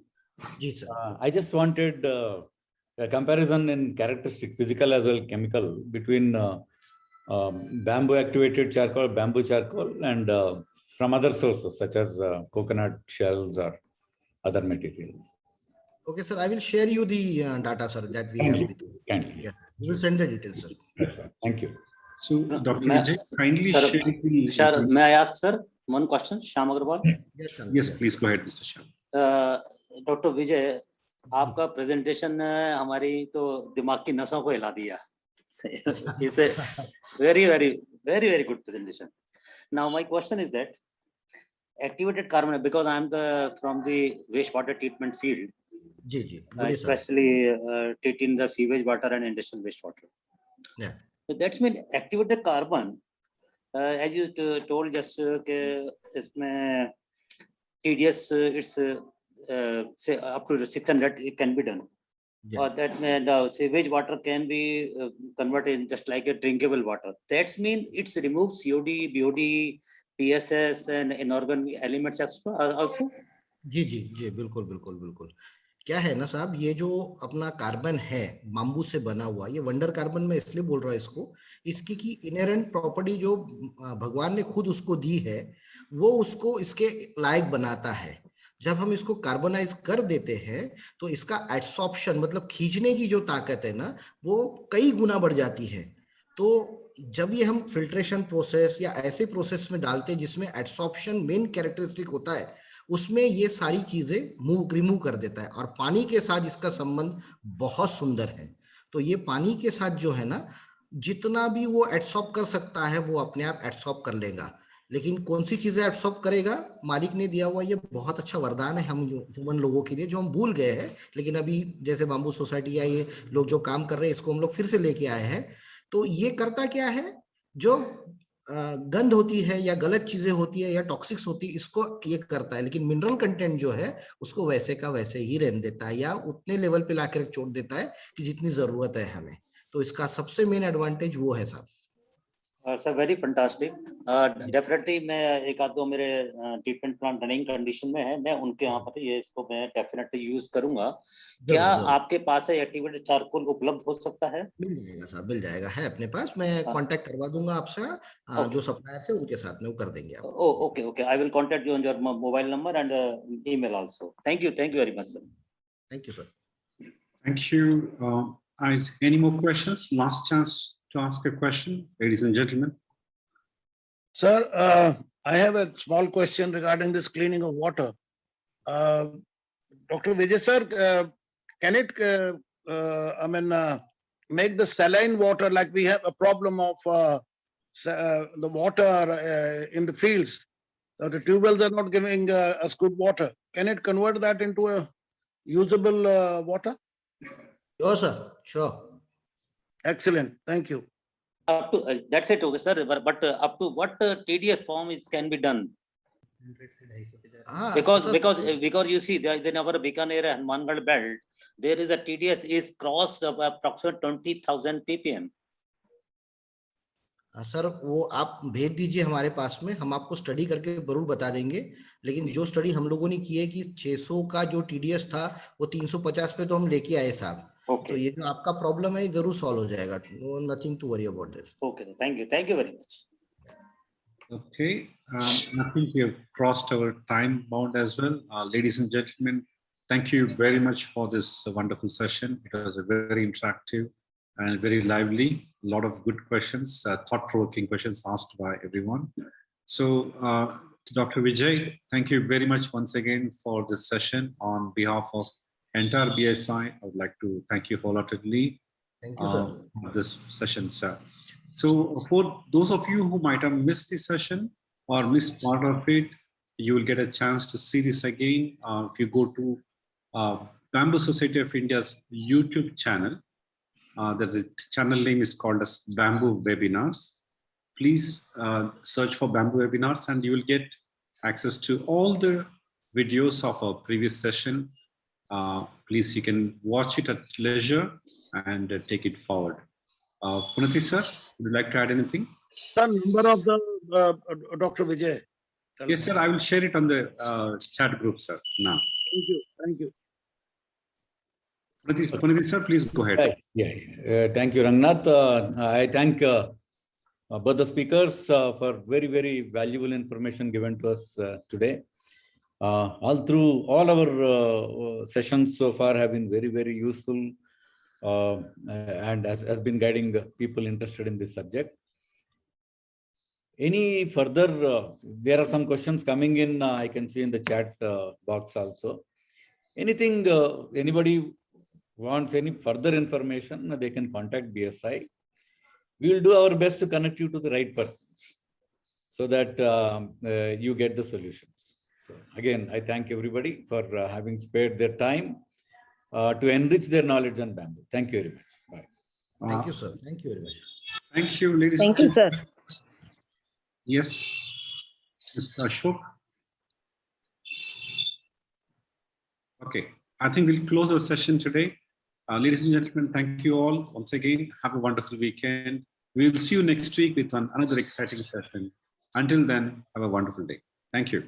ji, sir. I just wanted a comparison in characteristic, physical as well chemical, between bamboo activated charcoal, bamboo charcoal, and from other sources such as coconut shells or other materials. Okay, sir. I will share you the data, sir, that we have with you. Yeah, we will send the details, sir. Yes, sir. Thank you. So, Dr. Vijay, kindly share the... Sir, may I ask, sir, one question? Shyam Agarwal? Yes, please go ahead, Mr. Shyam. Doctor Vijay, आपका presentation ने हमारी तो दिमाग की नसों को हिला दिया. It's a very good presentation. Now my question is that activated carbon, because I am from the wastewater treatment field, especially treating the sewage water and industrial wastewater. Yeah. So that's mean activated carbon, as you told just इसमें TDS, it's say up to 600 it can be done. Yeah. Or that the sewage water can be converted just like a drinkable water. That's mean it's removes COD, BOD, TSS and inorganic elements also. जी बिल्कुल. क्या है ना साहब, ये जो अपना carbon है bamboo से बना हुआ, ये वंडर कार्बन में इसलिए बोल रहा है इसको, इसकी की इनहेरेंट प्रॉपर्टी जो भगवान ने खुद उसको दी है, वो उसको इसके लायक बनाता है. जब हम इसको कार्बोनाइज कर देते हैं तो इसका एब्सॉर्प्शन मतलब खींचने की जो ताकत है ना, वो कई गुना बढ़ जाती है. तो जब ये हम फिल्ट्रेशन प्रोसेस या ऐसे प्रोसेस में डालते हैं जिसमें एब्सॉर्प्शन मेन कैरेक्टरिस्टिक होता है, उसमें ये सारी चीजें रिमूव कर देता है. और पानी के साथ इसका संबंध बहुत सुंदर है. तो ये पानी के साथ जो है ना, जितना भी वो एब्सॉर्ब कर सकता है वो अपने आप एब्सॉर्ब कर लेगा. लेकिन कौन सी चीजें एब्सॉर्ब करेगा, मालिक ने दिया हुआ ये बहुत अच्छा वरदान है हम ह्यूमन लोगों के लिए, जो हम भूल गए हैं. लेकिन अभी जैसे बाम्बू सोसाइटी या ये लोग जो काम कर रहे हैं, इसको हम लोग फिर से लेके आए हैं. तो ये करता क्या है, जो गंध होती है या गलत चीजें होती है या टॉक्सिक्स होती है, इसको ये करता है. लेकिन मिनरल कंटेंट जो है उसको वैसे का वैसे ही रहने देता है, या उतने लेवल पे लाकर छोड़ देता है कि जितनी जरूरत है हमें. तो इसका सबसे मेन एडवांटेज वो है साहब. Sir very fantastic. डेफिनेटली मैं एक आध दो मेरे ट्रीटमेंट प्लान रनिंग कंडीशन में है, मैं उनके यहाँ पर ये इसको मैं डेफिनेटली यूज करूंगा। क्या आपके पास है एक्टिवेटेड चारकोल उपलब्ध हो सकता है? मिल जाएगा सर, मिल जाएगा, है अपने पास। मैं कांटेक्ट करवा दूंगा आपसे, जो सप्लायर है उनके साथ में वो कर देंगे आप। Okay okay, I will contact you on your mobile number and email also. Thank you very much sir. Thank you sir. Thank you. Any more questions? Last chance to ask a question, ladies and gentlemen. Sir, I have a small question regarding this cleaning of water. Dr. Vijay sir, can it, make the saline water, like we have a problem of the water in the fields, the tube wells are not giving us good water. Can it convert that into a usable water? Sure sir, sure. Excellent, thank you. Up to that's it, okay sir. But up to what TDS form is can be done? Because you see, there in our Bikaner and Mangal belt, there is a TDS is crossed of approximately 20,000 ppm. Sir वो आप भेज दीजिए हमारे पास में, हम आपको study करके जरूर बता देंगे। लेकिन जो स्टडी हम लोगों ने की है कि 600 का जो टीडीएस था वो 350 पे तो हम लेके आए साहब। Okay. तो ये जो आपका प्रॉब्लम है ये जरूर सॉल्व हो जाएगा। No nothing to worry about this. Okay, thank you very much. Okay, I think we have crossed our time bound as well. Ladies and gentlemen, thank you very much for this wonderful session. It was a very interactive and very lively, a lot of good questions, thought-provoking questions asked by everyone. So, Dr. Vijay, thank you very much once again for this session. On behalf of entire BSI, I would like to thank you wholeheartedly. Thank you, sir. For this session, sir. So, for those of you who might have missed this session or missed part of it, you will get a chance to see this again if you go to Bamboo Society of India's YouTube channel. There's a channel name is called as Bamboo Webinars. Please search for Bamboo Webinars and you will get access to all the videos of our previous session. Please, you can watch it at leisure and take it forward. Punati sir, would you like to add anything? The number of the Dr. Vijay. Yes, sir. I will share it on the chat group, sir. Now. Thank you. Punati sir, please go ahead. Thank you, Rangnath. I thank both the speakers for very, very valuable information given to us today. All our sessions so far have been very, very useful and has been guiding people interested in this subject. Any further, there are some questions coming in, I can see in the chat box also. Anything, anybody wants any further information, they can contact BSI. We will do our best to connect you to the right persons so that you get the solutions. So again, I thank everybody for having spared their time to enrich their knowledge on bamboo. Thank you very much. Bye. Thank you, sir. Thank you very much. Thank you, ladies. Thank you, sir. Yes, Mr. Ashok. Okay, I think we'll close the session today. Ladies and gentlemen, thank you all once again. Have a wonderful weekend. We will see you next week with another exciting session. Until then, have a wonderful day. Thank you.